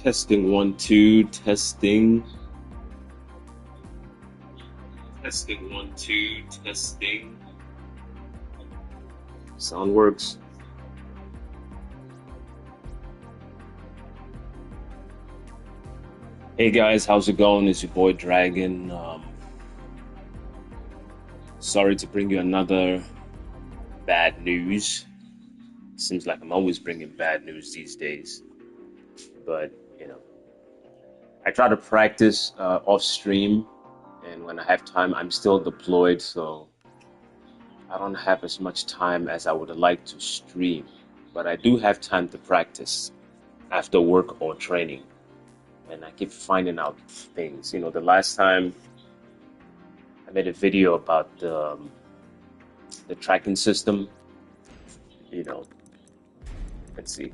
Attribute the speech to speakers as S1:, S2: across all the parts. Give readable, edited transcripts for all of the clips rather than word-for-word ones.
S1: Testing 1 2, testing. Testing 1 2, testing. Sound works. Hey guys, how's it going? It's your boy Dragon. Sorry to bring you another bad news. Seems like I'm always bringing bad news these days. But, I try to practice off stream, and when I have time, I'm still deployed, so I don't have as much time as I would like to stream. But I do have time to practice after work or training. And I keep finding out things. The last time I made a video about the tracking system, let's see.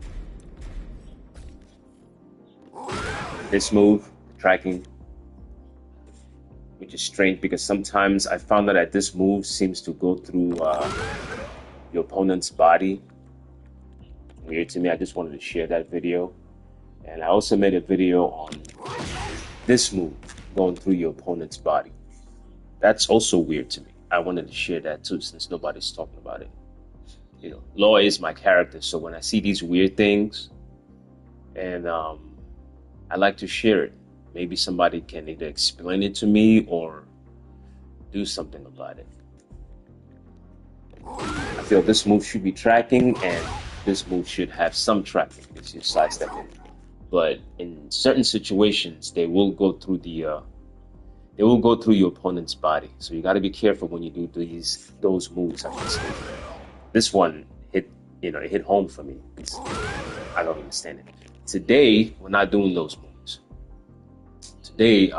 S1: This move, tracking, which is strange because sometimes I found out that this move seems to go through your opponent's body. Weird to me. I just wanted to share that video. And I also made a video on this move going through your opponent's body. That's also weird to me. I wanted to share that too, since nobody's talking about it. Law is my character, so when I see these weird things, and I like to share it. Maybe somebody can either explain it to me or do something about it. I feel this move should be tracking, and this move should have some tracking because you sidestep it. But in certain situations, they will go through your opponent's body. So you got to be careful when you do those moves. This one hit home for me. I don't understand it. Today, we're not doing those moves. Today,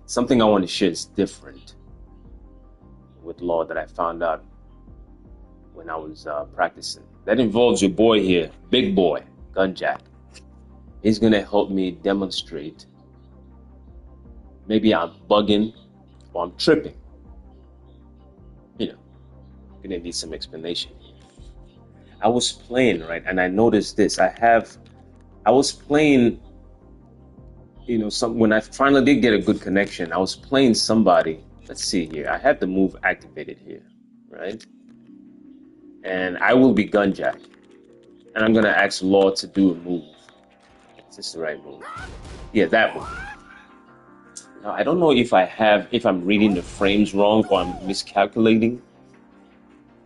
S1: something I want to share is different with law that I found out when I was practicing. That involves your boy here, big boy, Gunjack. He's going to help me demonstrate. Maybe I'm bugging or I'm tripping. I'm going to need some explanation here. I was playing, right? And I noticed this. I was playing, when I finally did get a good connection, I was playing somebody. Let's see here. I have the move activated here, right? And I will be Gunjack. And I'm going to ask Law to do a move. Is this the right move? Yeah, that one. Now, I don't know if I'm reading the frames wrong or I'm miscalculating.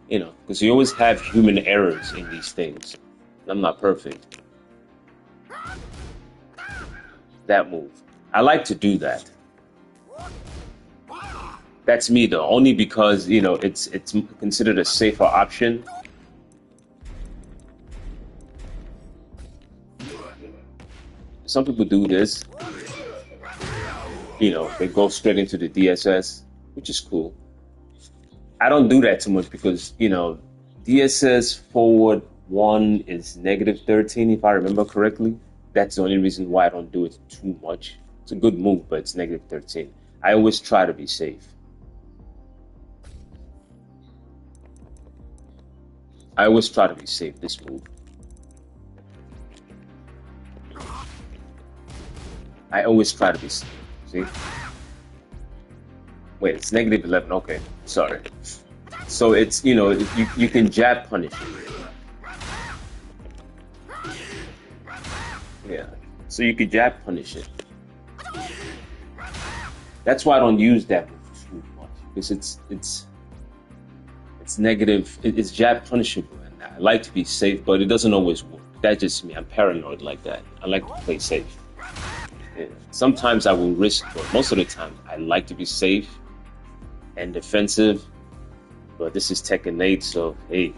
S1: Because you always have human errors in these things. I'm not perfect. That move. I like to do that. That's me though, only because, it's considered a safer option. Some people do this. They go straight into the DSS, which is cool. I don't do that too much because, DSS forward 1 is -13, if I remember correctly. That's the only reason why I don't do it too much. It's a good move, but it's -13. I always try to be safe. I always try to be safe, this move. I always try to be safe. See? Wait, it's -11. Okay, sorry. So it's, you can jab punish it. Yeah, so you can jab punish it. That's why I don't use that move too much, because it's negative. It's jab punishable, and I like to be safe, but it doesn't always work. That's just me. I'm paranoid like that. I like to play safe. Yeah. Sometimes I will risk, but most of the time I like to be safe and defensive. But this is Tekken 8, so hey,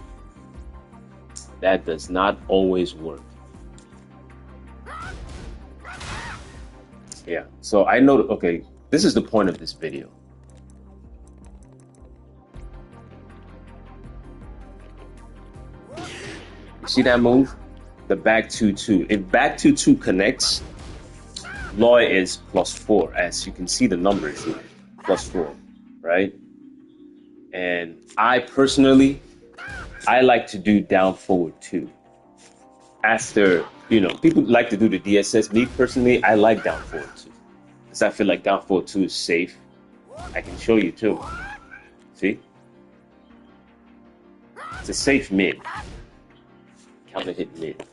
S1: that does not always work. Yeah, so I know, okay, this is the point of this video. You see that move? The back 2-2. If back 2-2 connects, Law is +4, as you can see the numbers here, +4, right? And I personally, I like to do down forward 2. after, people like to do the DSS. Me personally, I like down forward 2. Because I feel like down forward 2 is safe. I can show you too. See? It's a safe mid. Counter hit mid.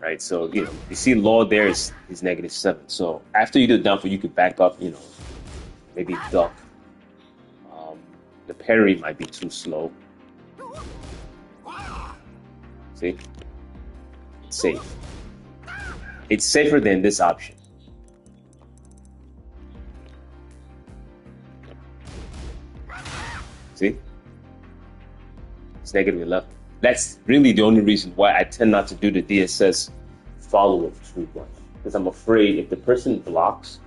S1: Right? So, you see Law there is -7. So after you do down forward, you could back up, maybe duck. The parry might be too slow. See? It's safe. It's safer than this option. See? It's -11. That's really the only reason why I tend not to do the DSS follow-up too much. Because I'm afraid if the person blocks,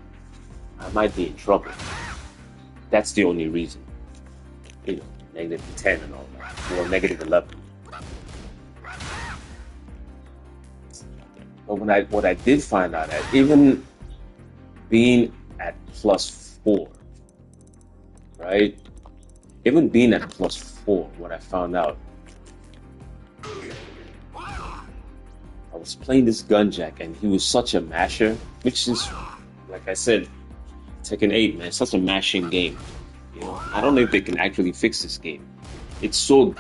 S1: I might be in trouble. That's the only reason. -10 and all that. Or -11. But what I did find out that even being at +4, right? Even being at +4, what I found out, I was playing this Gunjack and he was such a masher, which is, like I said, Tekken 8, man, such a mashing game. I don't know if they can actually fix this game. It's so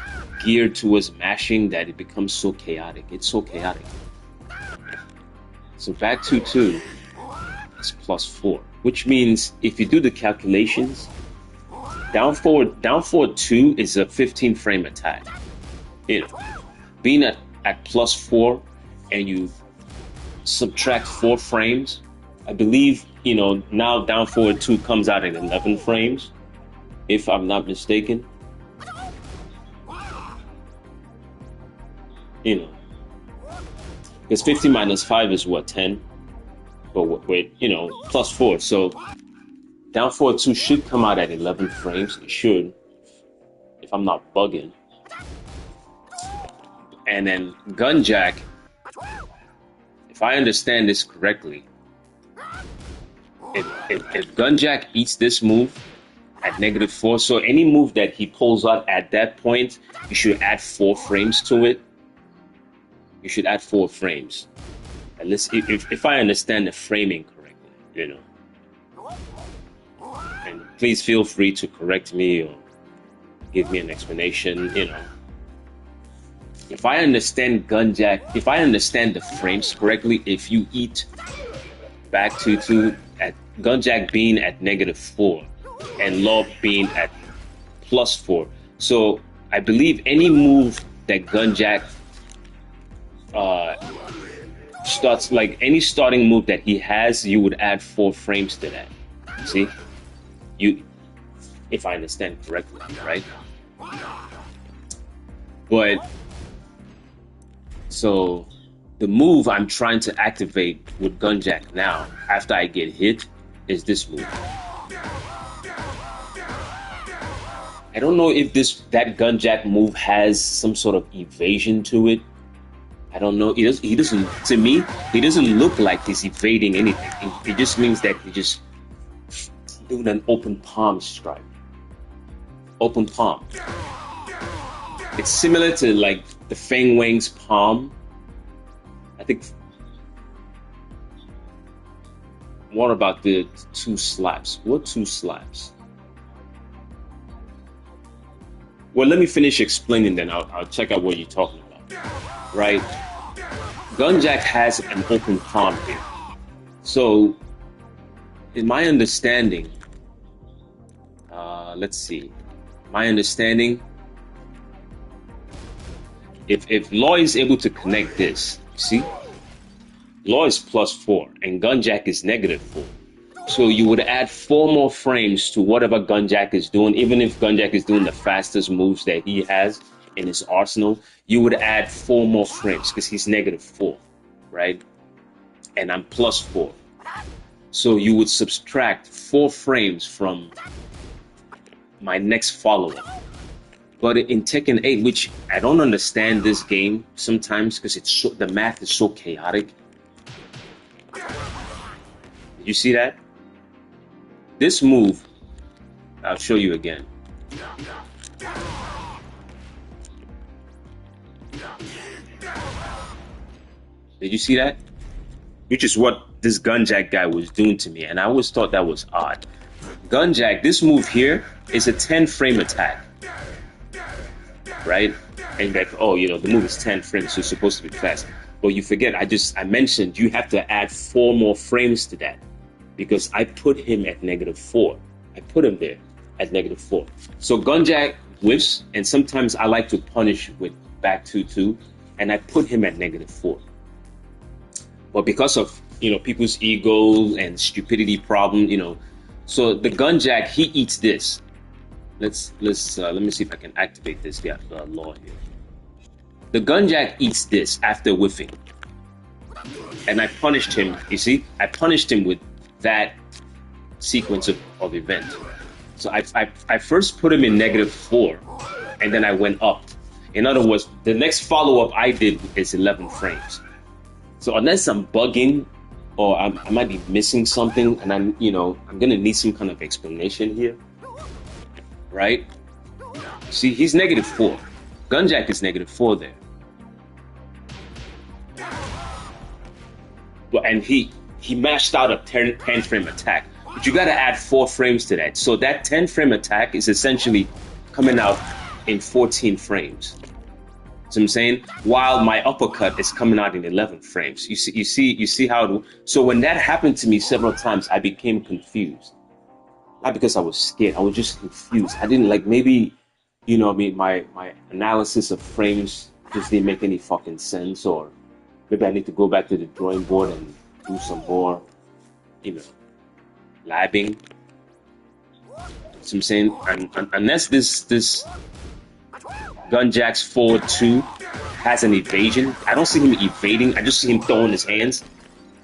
S1: geared towards mashing that it becomes so chaotic. It's so chaotic. So back 2-2 is +4, which means if you do the calculations, down forward 2 is a 15 frame attack. Being at +4 and you subtract 4 frames, I believe, now down forward 2 comes out at 11 frames, if I'm not mistaken. Because 50 minus 5 is what, 10? But wait, +4. So down forward 2 should come out at 11 frames. It should, if I'm not bugging. And then Gunjack, if I understand this correctly, if Gunjack eats this move at -4, so any move that he pulls out at that point, you should add 4 frames to it. You should add 4 frames. At least if I understand the framing correctly, And please feel free to correct me or give me an explanation, If I understand Gunjack, if I understand the frames correctly, if you eat back 2-2 at Gunjack being at -4 and Law being at +4. So I believe any move that Gunjack starts, like any starting move that he has, you would add 4 frames to that. See? If I understand correctly, right? But so the move I'm trying to activate with Gunjack now, after I get hit, is this move. I don't know if that Gunjack move has some sort of evasion to it. I don't know. He doesn't. To me, he doesn't look like he's evading anything. It just means that he just doing an open palm strike. Open palm. It's similar to like the Feng Wang's palm. I think. What about the 2 slaps? What 2 slaps? Well, let me finish explaining, then I'll check out what you're talking about. Right? Gunjack has an open palm here. So, in my understanding, let's see. My understanding, if Law is able to connect this, see? Law is +4 and Gunjack is -4. So you would add 4 more frames to whatever Gunjack is doing, even if Gunjack is doing the fastest moves that he has in his arsenal, you would add 4 more frames because he's -4, right? And I'm +4. So you would subtract 4 frames from my next follow-up. But in Tekken 8, which I don't understand this game sometimes because the math is so chaotic. You see that? This move, I'll show you again. Did you see that? Which is what this Gunjack guy was doing to me, and I always thought that was odd. Gunjack, this move here is a 10 frame attack, right? And like, oh, you know, the move is 10 frames, so it's supposed to be fast. But you forget, I mentioned you have to add 4 more frames to that because I put him at -4. I put him there at -4. So Gunjack whiffs, and sometimes I like to punish with back 2-2, and I put him at -4. But because of, you know, people's ego and stupidity problem, you know, so the Gunjack, he eats this. Let me see if I can activate this law here. The Gunjack eats this after whiffing, and I punished him. You see, I punished him with that sequence of event. So I first put him in -4, and then I went up. In other words, the next follow-up I did is 11 frames. So unless I'm bugging or I might be missing something, and I'm gonna need some kind of explanation here, right? See, he's -4. Gunjack is -4 there. Well, and he mashed out a 10 frame attack. But you gotta add 4 frames to that. So that 10 frame attack is essentially coming out in 14 frames. See what I'm saying? While my uppercut is coming out in 11 frames. You see how so when that happened to me several times, I became confused. Not because I was scared, I was just confused. I didn't maybe, you know, I mean, my analysis of frames just didn't make any fucking sense, or maybe I need to go back to the drawing board and do some more, you know, labbing. So I'm saying, unless this Gunjack's forward 2 has an evasion, I don't see him evading. I just see him throwing his hands.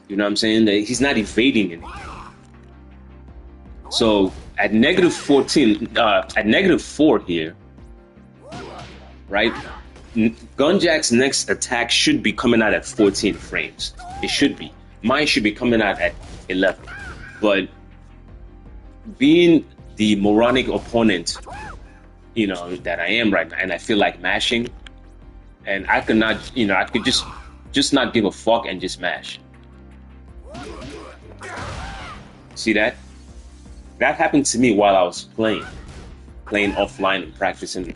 S1: You know what I'm saying? He's not evading anything. So at -14, at -4 here, right? Gunjack's next attack should be coming out at 14 frames. It should be. Mine should be coming out at 11. But being the moronic opponent, you know, that I am right now, and I feel like mashing, and I could not, you know, I could just not give a fuck and just mash. See that? That happened to me while I was playing offline and practicing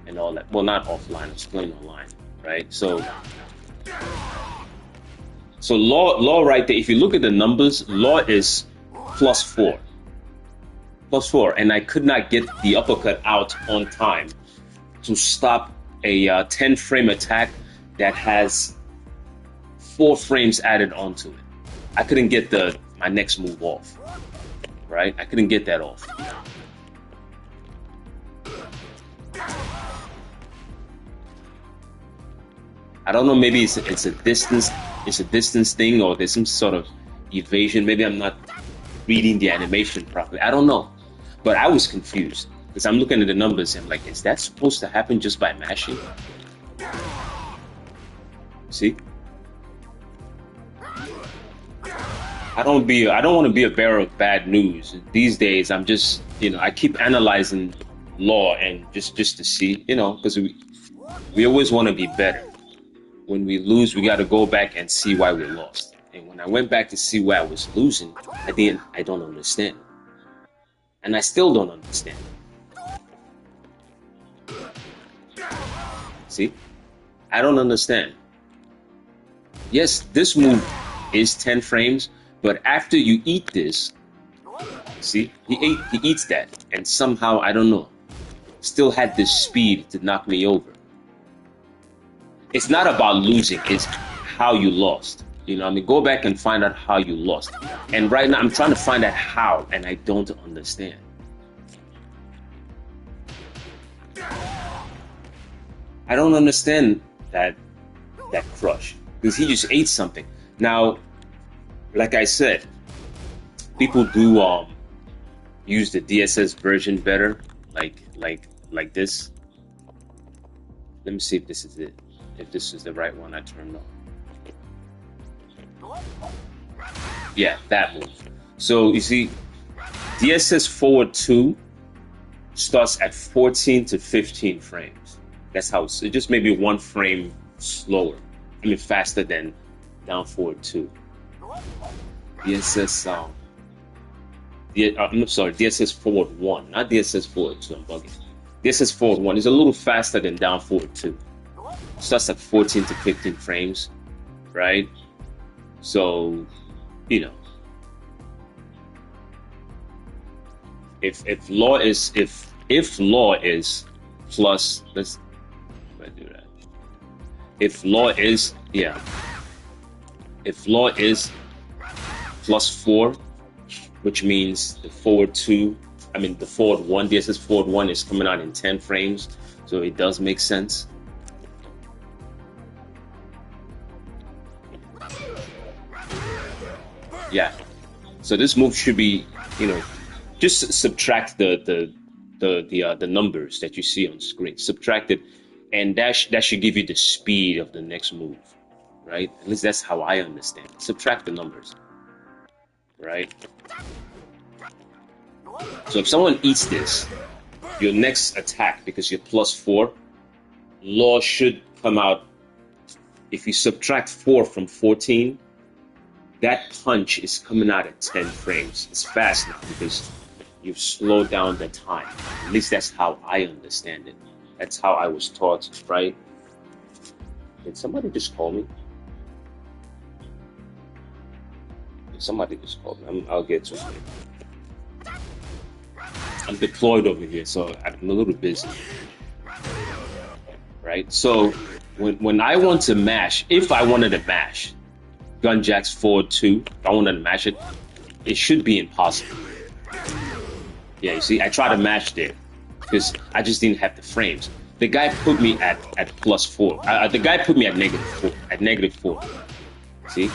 S1: and all that. Well, not offline, I was playing online, right? So law right there, if you look at the numbers, law is +4. +4, and I could not get the uppercut out on time to stop a 10 frame attack that has 4 frames added onto it. I couldn't get my next move off, right? I couldn't get that off. I don't know, maybe it's a distance thing, or there's some sort of evasion. Maybe I'm not reading the animation properly. I don't know. But I was confused because I'm looking at the numbers and I'm like, is that supposed to happen just by mashing? See? I don't want to be a bearer of bad news. These days, I'm just, you know, I keep analyzing law and just to see, you know, because we always want to be better. When we lose, we got to go back and see why we lost. And when I went back to see why I was losing, I don't understand. And I still don't understand. See? I don't understand. Yes, this move is 10 frames, but after you eat this, see? He eats that, and somehow, I don't know, still had this speed to knock me over. It's not about losing, it's how you lost. You know, I mean, go back and find out how you lost. And right now, I'm trying to find out how, and I don't understand. I don't understand that crush, because he just ate something. Now, like I said, people do use the DSS version better, like this. Let me see if this is it. If this is the right one I turned on. Yeah, that move. So you see, DSS forward 2 starts at 14 to 15 frames. That's how it's just maybe 1 frame slower. I mean, faster than down forward 2. DSS I'm sorry, DSS forward 1, not DSS forward 2. I'm bugging. DSS forward 1 is a little faster than down forward 2. Starts at 14 to 15 frames, right? So, you know, if law is plus, let's do that. If law is plus 4, which means the forward 1, DSS forward 1 is coming out in 10 frames, so it does make sense. Yeah, so this move should be, you know, just subtract the numbers that you see on screen, subtract it, and that should give you the speed of the next move, right? At least that's how I understand it. Subtract the numbers, right? So if someone eats this, your next attack, because you're plus 4, law should come out. If you subtract 4 from 14, that punch is coming out at 10 frames. It's fast now because you've slowed down the time. At least that's how I understand it. That's how I was taught, right? Did somebody just call me? Somebody just called me. I'll get to it. I'm deployed over here, so I'm a little busy. Right? So when I want to mash, if I wanted to mash gun jacks forward 2, if I wanted to mash it, it should be impossible. Yeah, you see, I tried to mash there because I just didn't have the frames. The guy put me at plus 4. The guy put me at -4. At -4. See?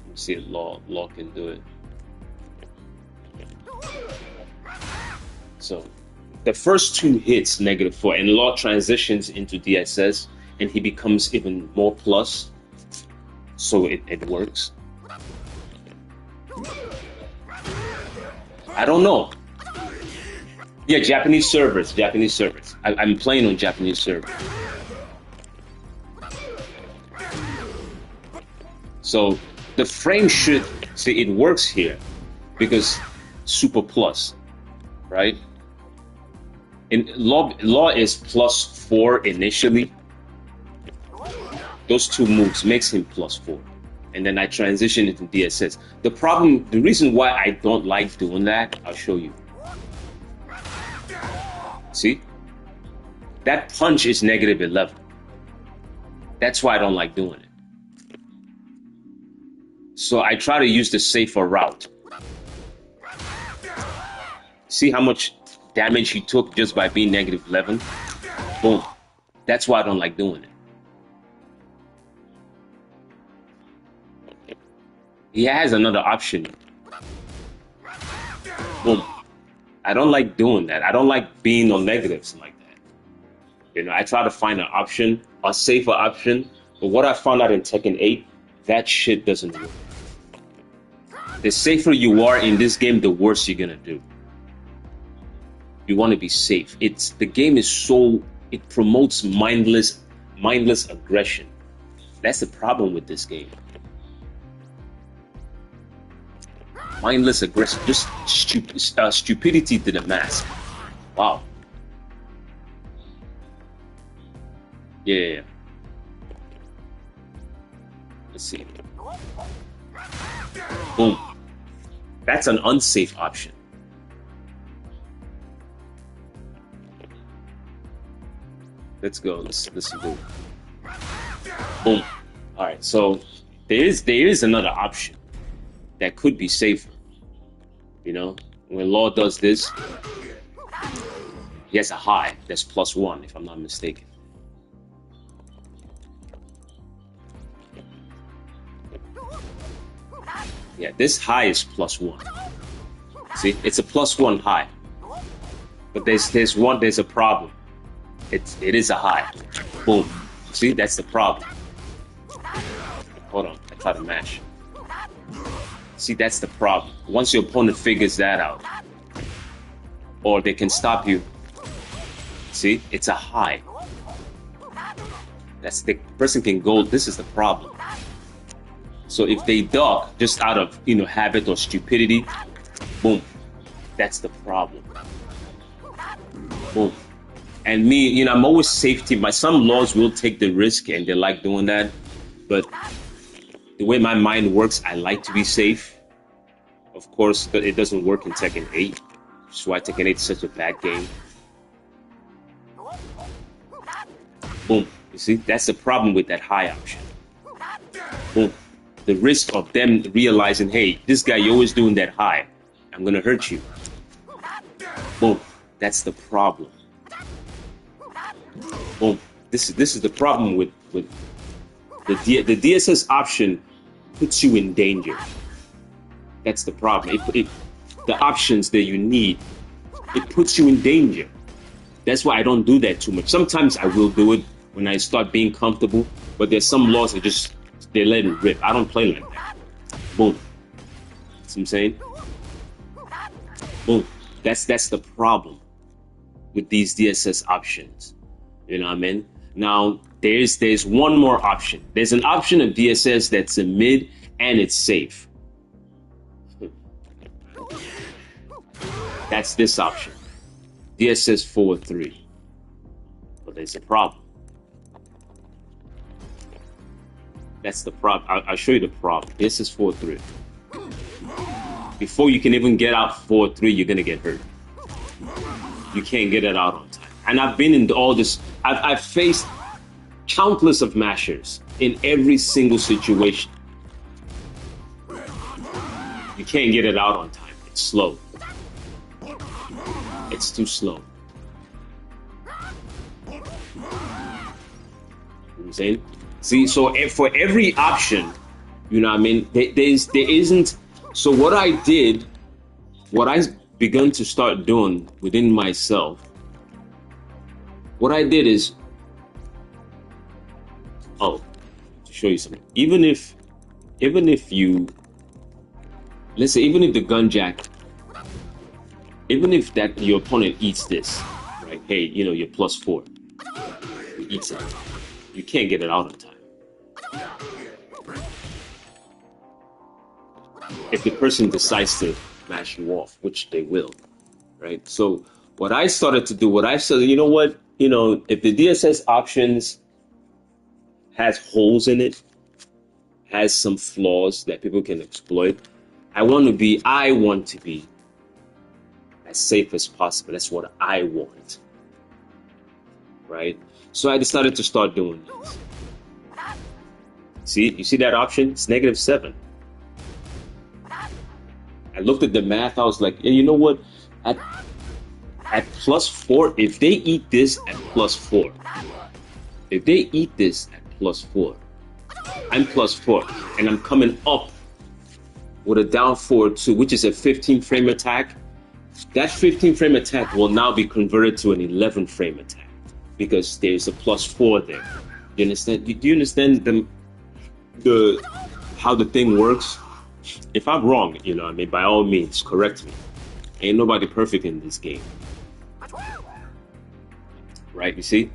S1: Let's see if law can do it. So the first 2 hits -4, and law transitions into DSS, and he becomes even more plus. So it works. I don't know. Yeah, Japanese servers. I'm playing on Japanese servers. So the frame should, see, it works here because super plus, right? In law is plus 4 initially. Those 2 moves makes him plus 4. And then I transition into DSS. The reason why I don't like doing that, I'll show you. See? That punch is -11. That's why I don't like doing it. So I try to use the safer route. See how much damage he took just by being -11? Boom. That's why I don't like doing it. He has another option. Boom. I don't like doing that. I don't like being on negatives like that. You know, I try to find an option, a safer option. But what I found out in Tekken 8, that shit doesn't work. The safer you are in this game, the worse you're gonna do. You want to be safe. The game is so, it promotes mindless aggression. That's the problem with this game. Mindless aggression, just stupidity to the max. Wow. Yeah. Let's see. Boom. That's an unsafe option. Let's go. Let's do it. Boom. All right. So there is another option that could be safer. You know, when Law does this, he has a high that's +1, if I'm not mistaken. Yeah, this high is +1. See, it's a +1 high. But there's a problem. It is a high. Boom. See, that's the problem. Hold on, I try to mash. See, that's the problem. Once your opponent figures that out, or they can stop you. See, it's a high. That's the person can go. This is the problem. So if they duck just out of habit or stupidity, boom, that's the problem. Boom. And me, I'm always safety. Some lords will take the risk and they like doing that, but the way my mind works, I like to be safe. Of course, but it doesn't work in Tekken 8. That's why Tekken 8 is such a bad game. Boom. You see, that's the problem with that high option. Boom. The risk of them realizing, hey, this guy, you're always doing that high. I'm going to hurt you. Boom. That's the problem. Boom. This is the problem with the DSS option puts you in danger. That's the problem. The options that you need, it puts you in danger. That's why I don't do that too much. Sometimes I will do it when I start being comfortable, but there's some laws that they let it rip. I don't play like that. Boom. See what I'm saying? Boom. That's the problem with these DSS options. You know what I mean? Now, there's one more option. There's an option of DSS that's a mid and it's safe. That's this option. DSS 4-3. But there's a problem. That's the problem. I'll show you the problem. DSS 4-3. Before you can even get out 4-3, you're gonna get hurt. You can't get it out on time. And I've been in all this. I've faced countless of mashers in every single situation. You can't get it out on time. It's slow. It's too slow. You know what I'm saying? See, so for every option, you know what I mean, there isn't. So what I begun to start doing within myself, what I did is, to show you something. Even if let's say, even if the gun jack, even if that your opponent eats this, right? Hey, you're +4. He eats it. You can't get it out on time. If the person decides to mash you off, which they will, right? So what I started to do, what if the DSS options has holes in it, has some flaws that people can exploit, I want to be as safe as possible. That's what I want, right? So I decided to start doing this. See, you see that option? It's -7. I looked at the math. I was like, you know what? At +4, if they eat this at +4, I'm +4, and I'm coming up with a down 4-2, which is a 15 frame attack. That 15 frame attack will now be converted to an 11 frame attack because there's a +4 there. You understand? Do you understand how the thing works? If I'm wrong, by all means, correct me. Ain't nobody perfect in this game. Right, you see?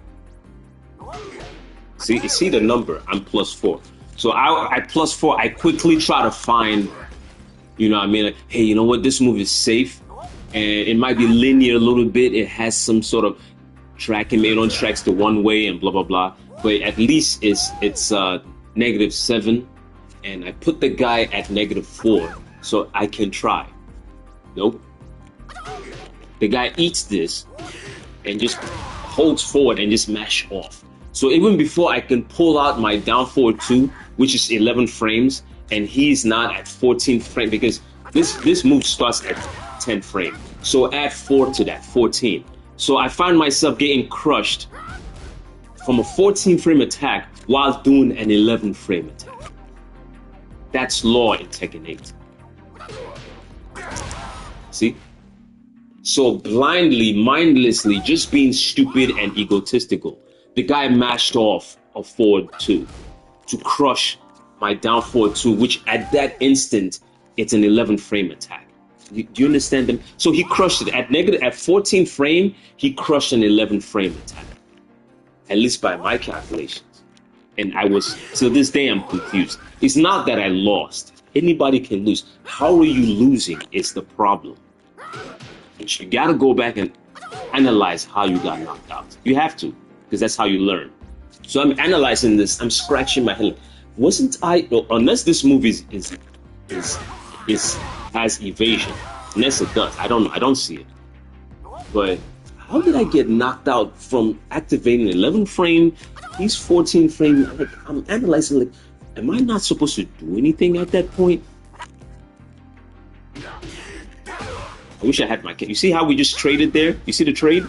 S1: You see the number, I'm +4. So at +4, I quickly try to find, like, hey, you know what, this move is safe. And it might be linear a little bit. It has some sort of tracking, made on tracks the one way and blah, blah, blah. But at least it's -7. And I put the guy at -4 so I can try. Nope. The guy eats this and just holds forward and just mash off. So even before I can pull out my down 4-2, which is 11 frames, and he's not at 14 frames because this move starts at 10 frame. So add 4 to that, 14. So I find myself getting crushed from a 14 frame attack while doing an 11 frame attack. That's law in Tekken 8. See? So blindly, mindlessly, just being stupid and egotistical, the guy mashed off a 4-2 to crush my down 4-2, which at that instant, it's an 11 frame attack. Do you understand them? So he crushed it at 14 frame, he crushed an 11 frame attack. At least by my calculations. And I was, to this day, I'm confused. It's not that I lost. Anybody can lose. How are you losing is the problem. And you got to go back and analyze how you got knocked out. You have to, because that's how you learn. So I'm analyzing this. I'm scratching my head. Wasn't I, unless this movie has evasion, unless it does, I don't know. I don't see it. But how did I get knocked out from activating 11 frame? He's 14 frame. Like, I'm analyzing, like, am I not supposed to do anything at that point? I wish I had my kid. You see how we just traded there? You see the trade?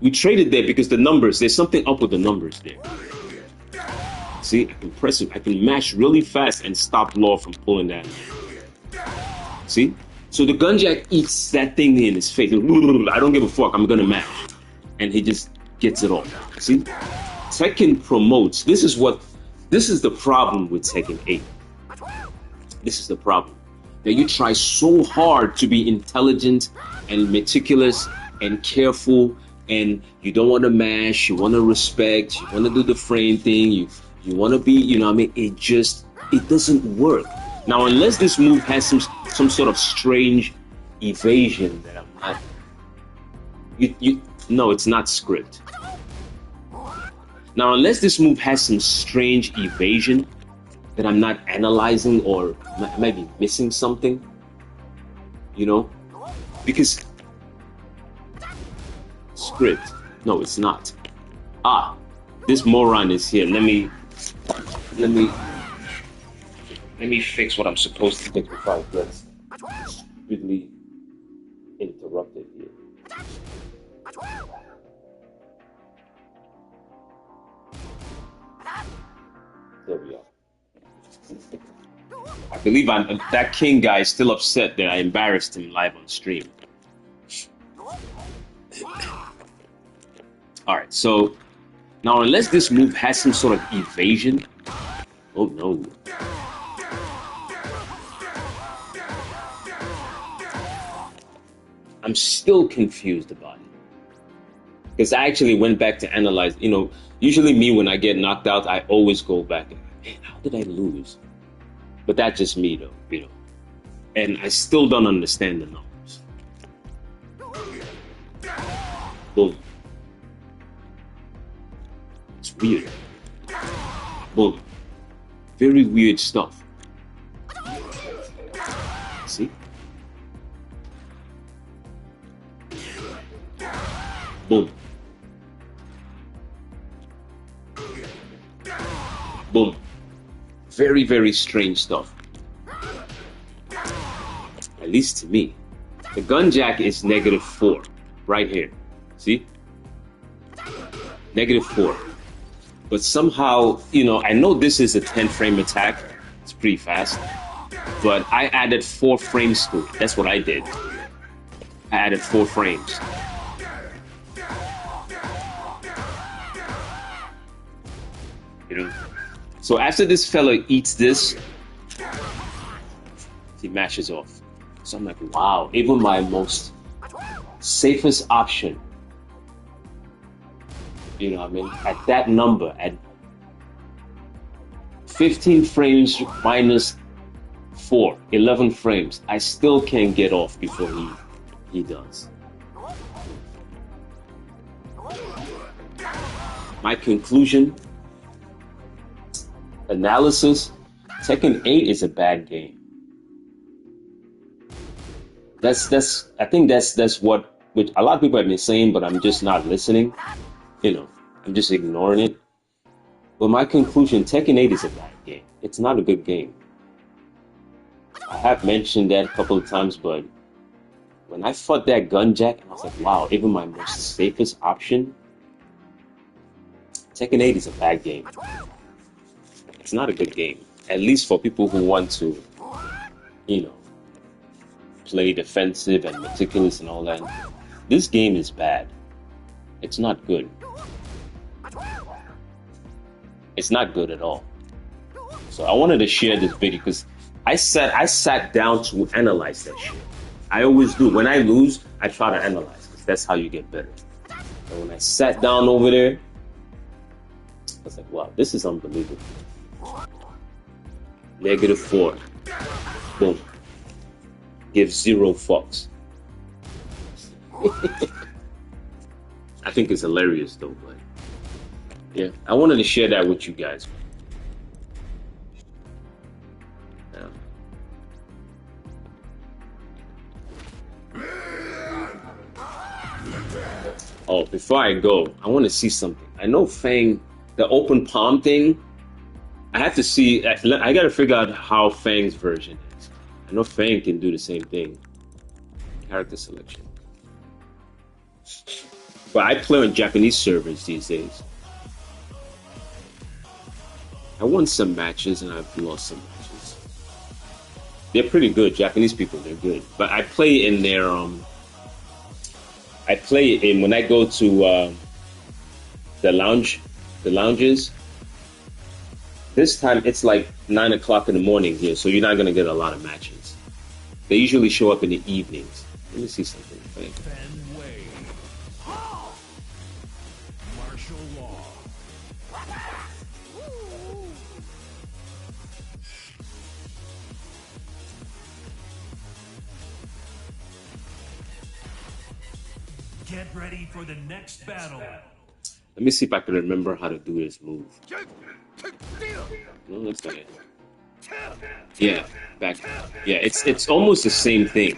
S1: We traded there because the numbers, there's something up with the numbers there. See, I can press it. I can mash really fast and stop Law from pulling that. See? So the gunjack eats that thing in his face. I don't give a fuck. I'm going to mash. And he just gets it off. See? Tekken promotes. This is the problem with Tekken 8. This is the problem. That you try so hard to be intelligent and meticulous and careful, and you don't want to mash, you want to respect, you want to do the frame thing, you want to be, you know what I mean? It doesn't work. Now, unless this move has some sort of strange evasion that I'm not, no, it's not script. Now, unless this move has some strange evasion that I'm not analyzing, or I might be missing something, you know, because script, no, it's not. This moron is here. Let me fix what I'm supposed to fix before I get stupidly interrupted here. There we are. I believe that King guy is still upset that I embarrassed him live on stream. Alright, so now unless this move has some sort of evasion. Oh no. I'm still confused about it. Because I actually went back to analyze, you know, usually me when I get knocked out, I always go back and, man, how did I lose? But that's just me though, you know. And I still don't understand the numbers. Boom. It's weird. Boom. Very weird stuff. See? Boom. Boom. Very, very strange stuff. At least to me. The gunjack is -4. Right here. See? -4. But somehow, you know, I know this is a 10 frame attack. It's pretty fast. But I added 4 frames to it. That's what I did. I added 4 frames. You know? So after this fella eats this, he mashes off. So I'm like, wow, even my most safest option, you know what I mean, at that number, at 15 frames -4, 11 frames, I still can't get off before he does. My conclusion, analysis, Tekken 8 is a bad game. I think that's what which a lot of people have been saying, but I'm just not listening. You know, I'm just ignoring it. But my conclusion, Tekken 8 is a bad game. It's not a good game. I have mentioned that a couple of times, but when I fought that gunjack, I was like, wow, even my most safest option, Tekken 8 is a bad game. It's not a good game. At least for people who want to, you know, play defensive and meticulous and all that. This game is bad. It's not good. It's not good at all. So I wanted to share this video because I sat down to analyze that shit. I always do. When I lose, I try to analyze because that's how you get better. And when I sat down over there, was like, wow, this is unbelievable. -4. Boom. Give 0 fucks. I think it's hilarious though, but yeah, I wanted to share that with you guys. Oh, before I go, I want to see something. I know Fang, the open palm thing, I have to see. I got to figure out how Fang's version is. I know Fang can do the same thing. Character selection. But I play on Japanese servers these days. I won some matches and I've lost some matches. They're pretty good. Japanese people, they're good. But I play in their I play in when I go to the lounges. This time it's like 9 o'clock in the morning here, so you're not gonna get a lot of matches. They usually show up in the evenings. Let me see something.
S2: Martial law. Get ready for the next battle.
S1: Let me see if I can remember how to do this move. No, that's not it. Yeah, back. Yeah, it's almost the same thing.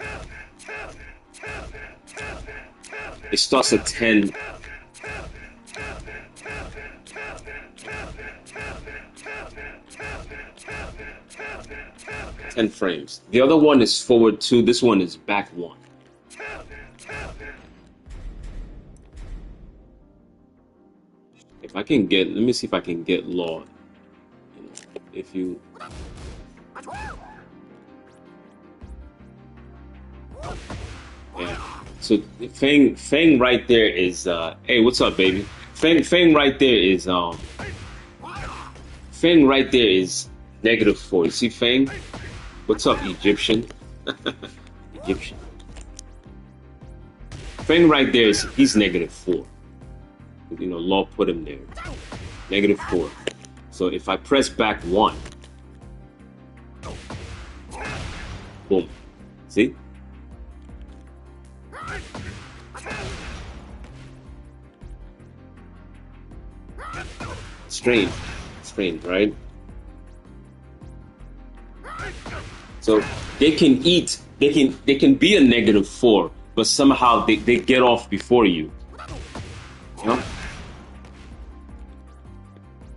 S1: It starts at 10. Frames. The other one is forward 2. This one is back 1. If I can get, let me see if I can get Law. You know, if you. Yeah. So Fang right there is hey, what's up, baby? Fang right there is Fang right there is -4. You see Fang? What's up, Egyptian? Egyptian. Fang right there is he's -4. You know, Law put him there. -4. So if I press back 1, boom. See? Strange, right? So they can eat, they can be a -4, but somehow they get off before you. You know?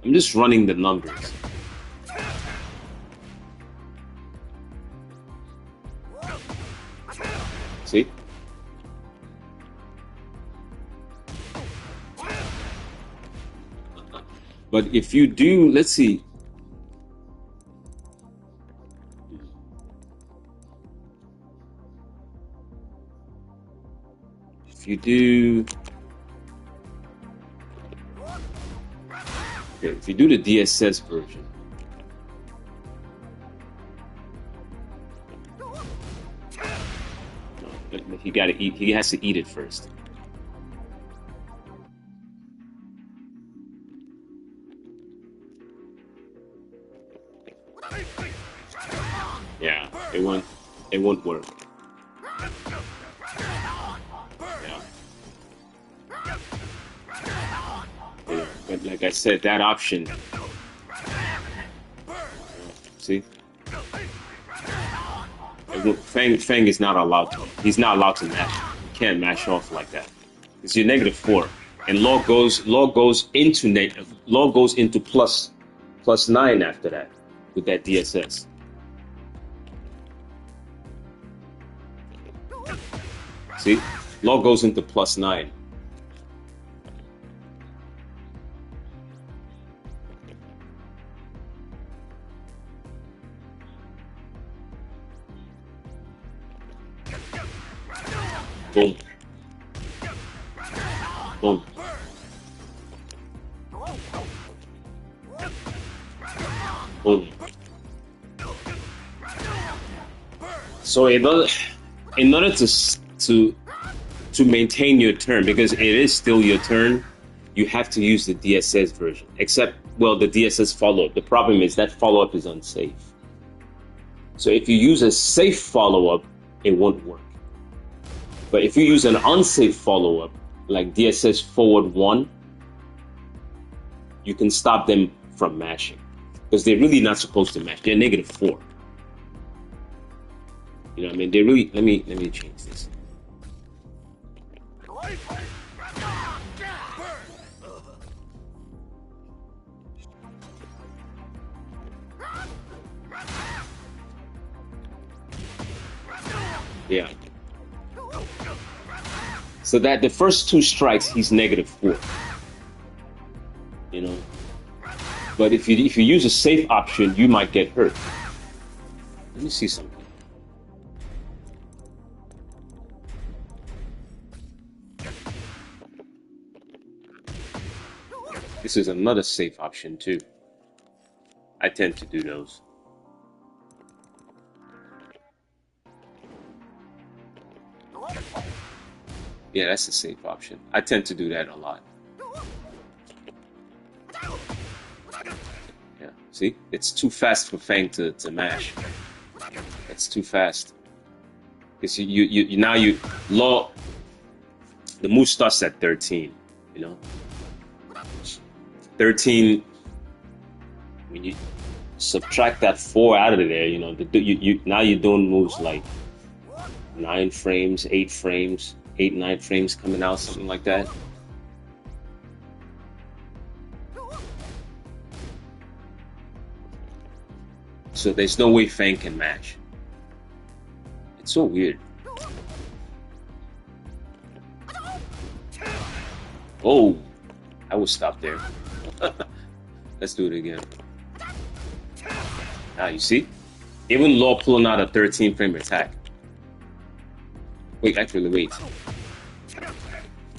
S1: I'm just running the numbers. See? But if you do, let's see. If you do, okay, if you do the DSS version, he gotta eat. He has to eat it first. Yeah, it won't work. Yeah, but like I said, that option. See, Fang is not allowed to. He's not allowed to mash. He can't mash off like that. It's your -4, and Law goes into +9 after that with that DSS. See, Law goes into +9. Boom. Boom. Boom. So in order to maintain your turn, because it is still your turn, you have to use the DSS version. Except well, the DSS follow-up. The problem is that follow-up is unsafe. So if you use a safe follow-up, it won't work. But if you use an unsafe follow-up, like DSS forward 1, you can stop them from mashing. Because they're really not supposed to mash. They're -4. You know what I mean? They're really... Let me change this. Yeah. So that the first 2 strikes, he's -4. You know? But if you use a safe option, you might get hurt. Let me see something. This is another safe option too. I tend to do those. Yeah, that's a safe option. I tend to do that a lot. Yeah, see? It's too fast for Fang to mash. It's too fast. Because you now Law, the move starts at 13, you know? 13, when you subtract that 4 out of there, you know, now you're doing moves like 9 frames, 8 frames, 8, 9 frames coming out, something like that. So there's no way Fang can match. It's so weird. Oh, I will stop there. Let's do it again. Ah, you see? Even Law pulling out a 13 frame attack. Wait, actually, wait.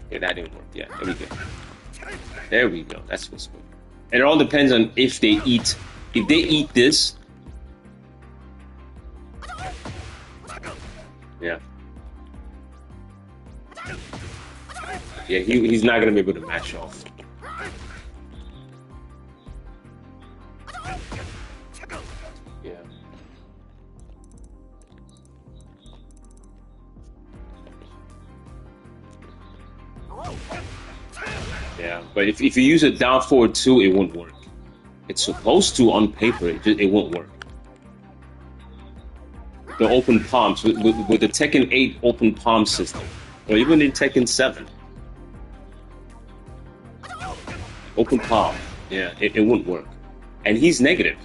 S1: Yeah, that didn't work. Yeah, there we go. There we go. That's what's good. And it all depends on if they eat. If they eat this. Yeah. Yeah, he's not gonna be able to match off. Yeah. Yeah, but if you use a down forward 2, it won't work. It's supposed to on paper, it won't work. The open palms, with the Tekken 8 open palm system, or even in Tekken 7. Open palm, yeah, it won't work. And he's negative.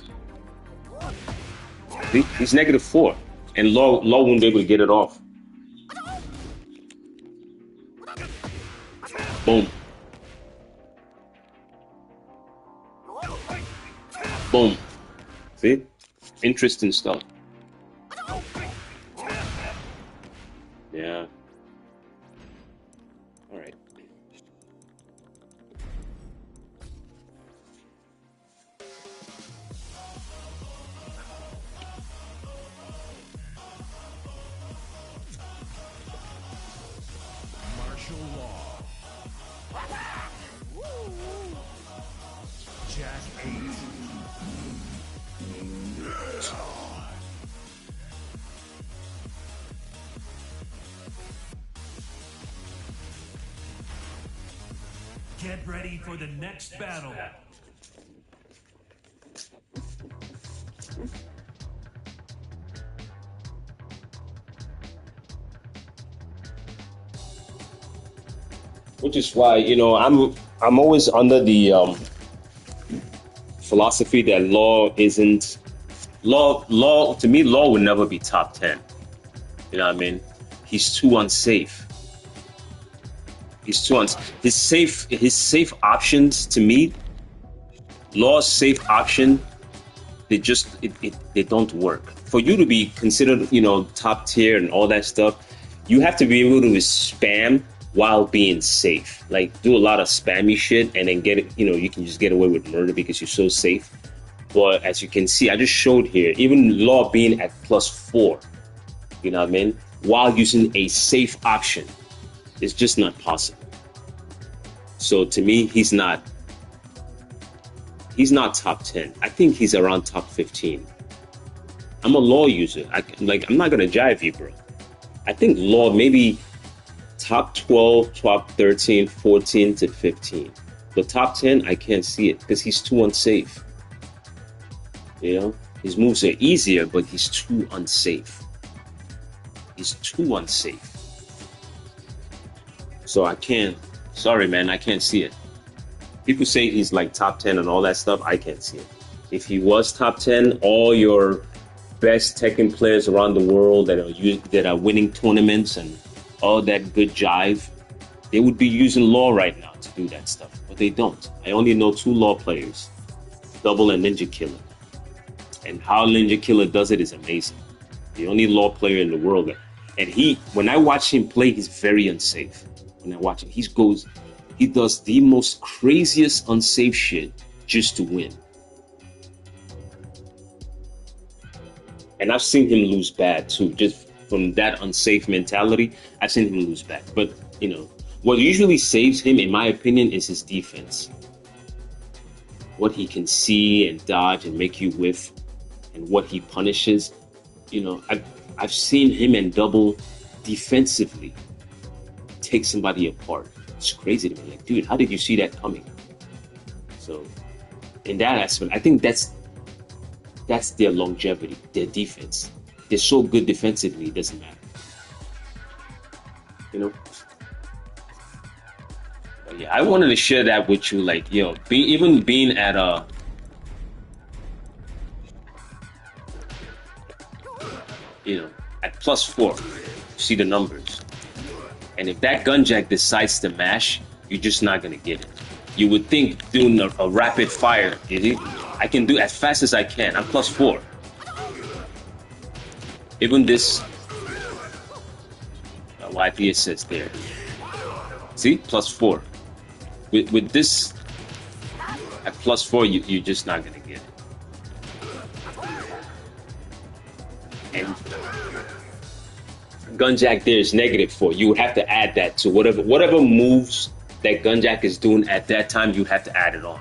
S1: He's -4, and Law won't be able to get it off. Boom. Boom. See? Interesting stuff. Yeah. All right.
S2: Martial law. Jack 8. Get ready for the next battle.
S1: Which is why, you know, I'm always under the philosophy that Law isn't Law to me. Law would never be top 10. You know what I mean? He's too unsafe. He's too his safe options to me. Law's safe option, they don't work. For you to be considered, you know, top tier and all that stuff, you have to be able to spam while being safe. Like, do a lot of spammy shit and then get it, you know, you can just get away with murder because you're so safe. But as you can see, I just showed here, even Law being at +4, you know what I mean, while using a safe option, it's just not possible. So to me, he's not He's not top 10. I think he's around top 15. I'm a law user. I'm not gonna jive you, bro. I think law maybe top 12, top 13, 14 to 15. The top 10, I can't see it because he's too unsafe. You know, his moves are easier, but he's too unsafe. He's too unsafe. So I can't. Sorry, man, I can't see it. People say he's like top 10 and all that stuff. I can't see it. If he was top 10, all your best Tekken players around the world that are winning tournaments and all that good jive, they would be using law right now to do that stuff, but they don't. I only know 2 law players, Double and Ninja Killer, and how Ninja Killer does it is amazing. The only law player in the world, and when I watch him play, he's very unsafe. When I watch him, he does the most craziest unsafe shit just to win. And I've seen him lose bad too, just from that unsafe mentality. I've seen him lose bad. But, you know, what usually saves him, in my opinion, is his defense. What he can see and dodge and make you whiff, and what he punishes. You know, I've seen him and Double defensively take somebody apart. It's crazy to me. Like, dude, how did you see that coming? So, in that aspect, I think that's their longevity, their defense. They're so good defensively, it doesn't matter. You know? But yeah, I wanted to share that with you. Like, yo, even being at at +4, see the numbers. And if that Gunjack decides to mash, you're just not gonna get it. You would think doing a rapid fire, I can do as fast as I can. I'm +4. Even this YP assist there. See, +4. With this at +4, you're just not gonna get it. And Gunjack there is -4. You have to add that to whatever moves that Gunjack is doing at that time. You have to add it on.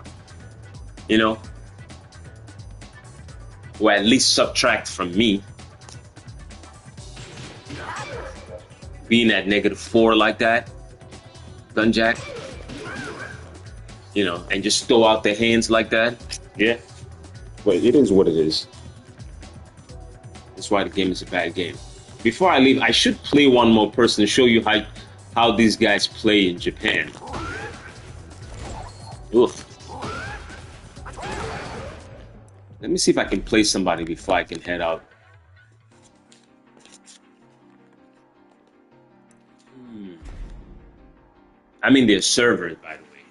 S1: You know, or at least subtract from me being at -4 like that, Gunjack. You know, and just throw out the hands like that. Yeah, but it is what it is. That's why the game is a bad game. Before I leave, I should play one more person to show you how these guys play in Japan. Oof. Let me see if I can play somebody before I can head out. I'm in their server, by the way.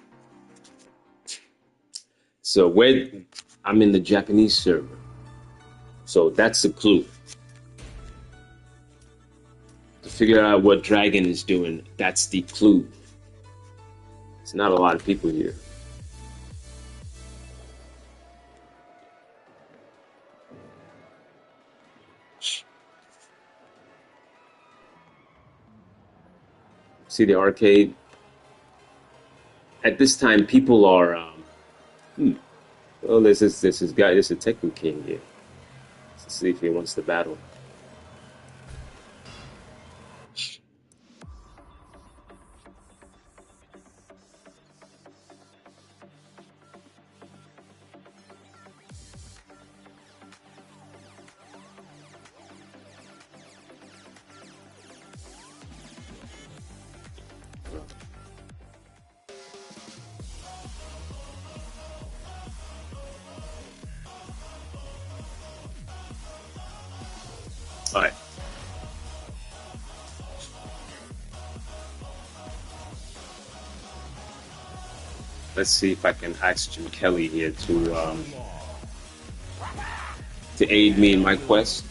S1: So I'm in the Japanese server. So that's the clue. To figure out what Dragon is doing, that's the clue. There's not a lot of people here. See the arcade? At this time, people are. Well, this is guy. This is a Tekken King here. Let's see if he wants to battle. All right. Let's see if I can ask Jim Kelly here to aid me in my quest.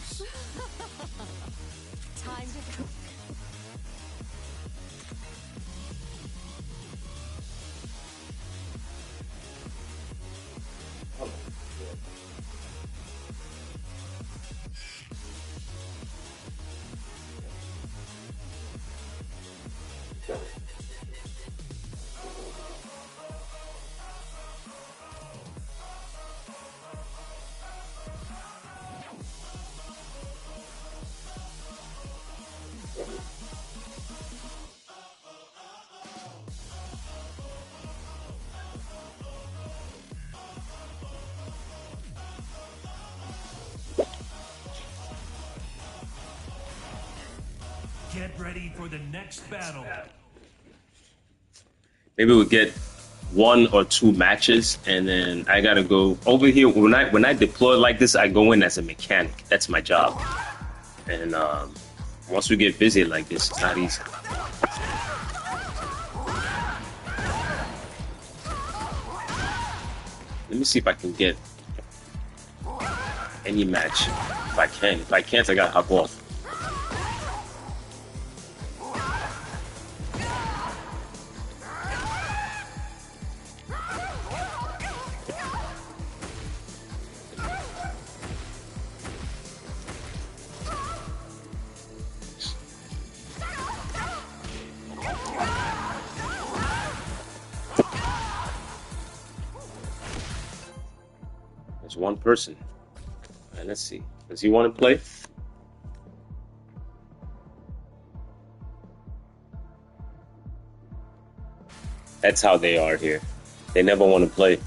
S2: ready for the next battle.
S1: Maybe we'll get 1 or 2 matches, and then I gotta go over here. When I deploy like this, I go in as a mechanic. That's my job. And once we get busy like this, it's not easy. Let me see if I can get any match. If I can. If I can't, I gotta hop off. There's one person. All right, let's see. Does he want to play? That's how they are here. They never want to play.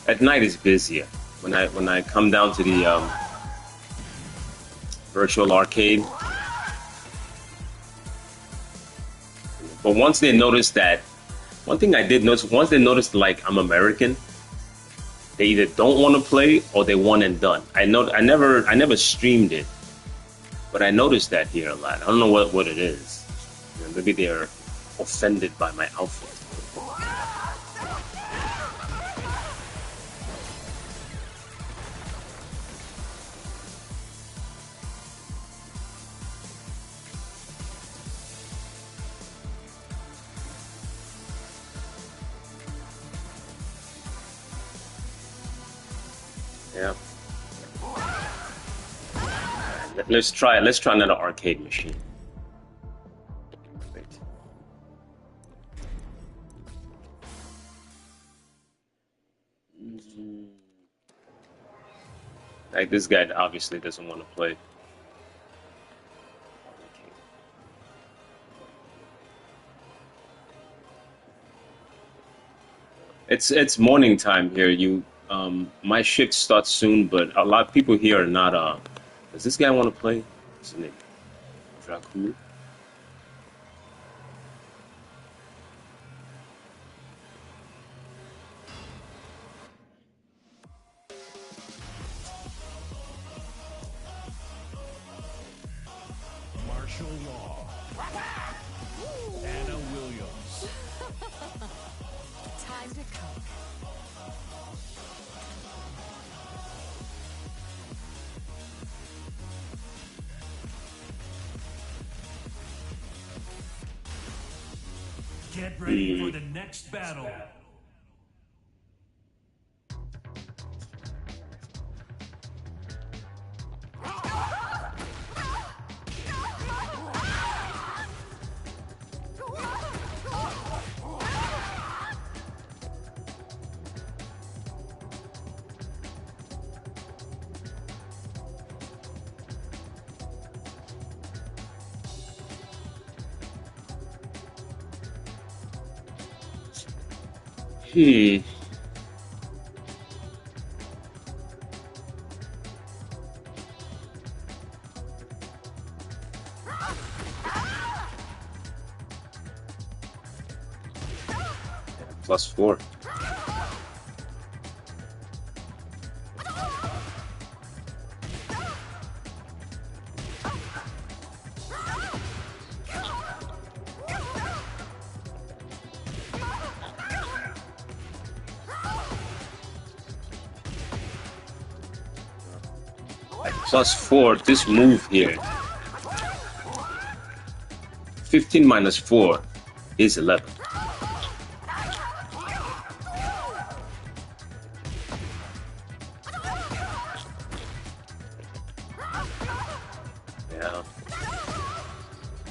S1: At night is busier. When I come down to the virtual arcade. But once they notice that, one thing I did notice, once they notice like I'm American, they either don't want to play or they want and done. I never streamed it, but I noticed that here a lot. I don't know what it is. You know, maybe they're offended by my outfit. Yeah. Let's try another arcade machine. Wait. Like this guy obviously doesn't want to play. It's morning time here. My shift starts soon, but a lot of people here are not. Does this guy want to play? What's his name? Dracul.
S2: Martial law. Anna Williams.
S3: Time to cook.
S2: Get ready for the next battle.
S1: +4. +4, this move here. 15 minus 4 is 11.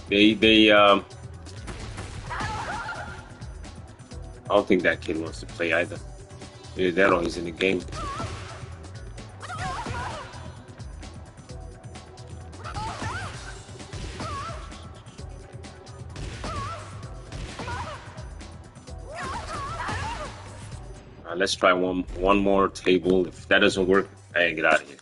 S1: Yeah. I don't think that kid wants to play either. Either that or he's in the game. let's try one more table. If that doesn't work, hey, get out of here.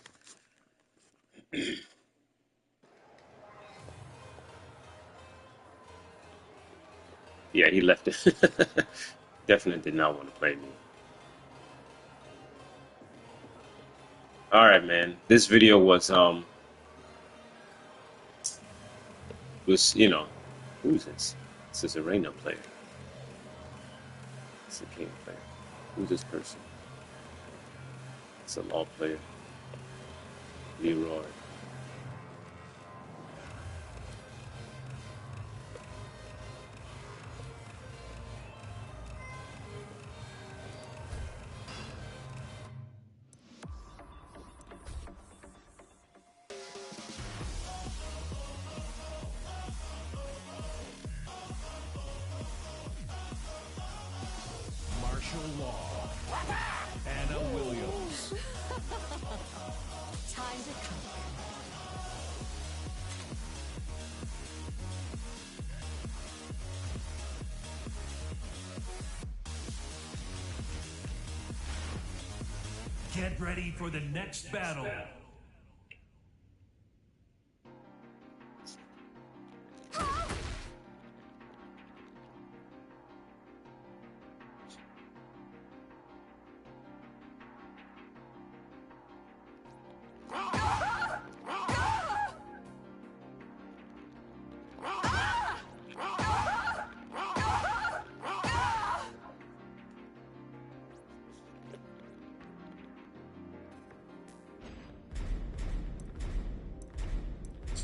S1: Yeah, he left it. Definitely did not want to play me. All right, man. This video was who's this? This is a random player. It's a king player. Who's this person? It's a law player. Leroy.
S2: Law. Anna Williams.
S3: Time to cook.
S2: Get ready for the next battle.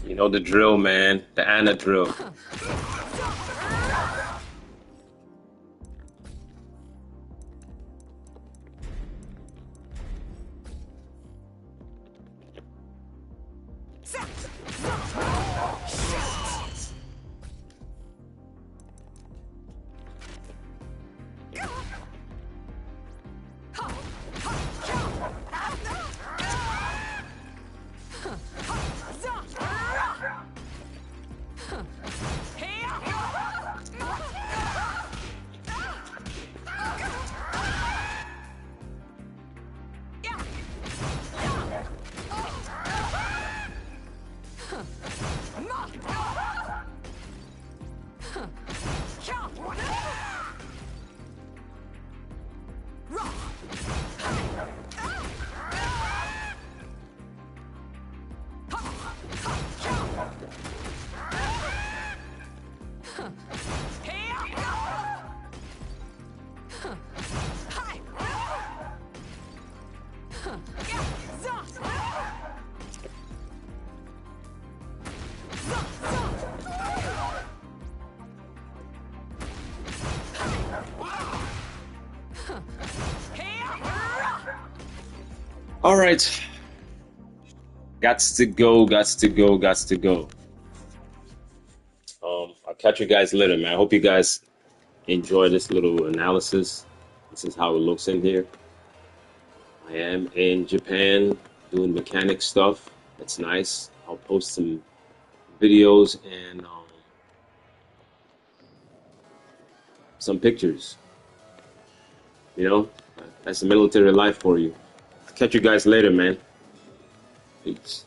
S1: You know the drill, man. The Anna drill. All right. Gots to go, gots to go, gots to go. I'll catch you guys later, man. I hope you guys enjoy this little analysis. This is how it looks in here. I am in Japan doing mechanic stuff. That's nice. I'll post some videos and some pictures. You know, that's the military life for you. I'll catch you guys later, man. Peace.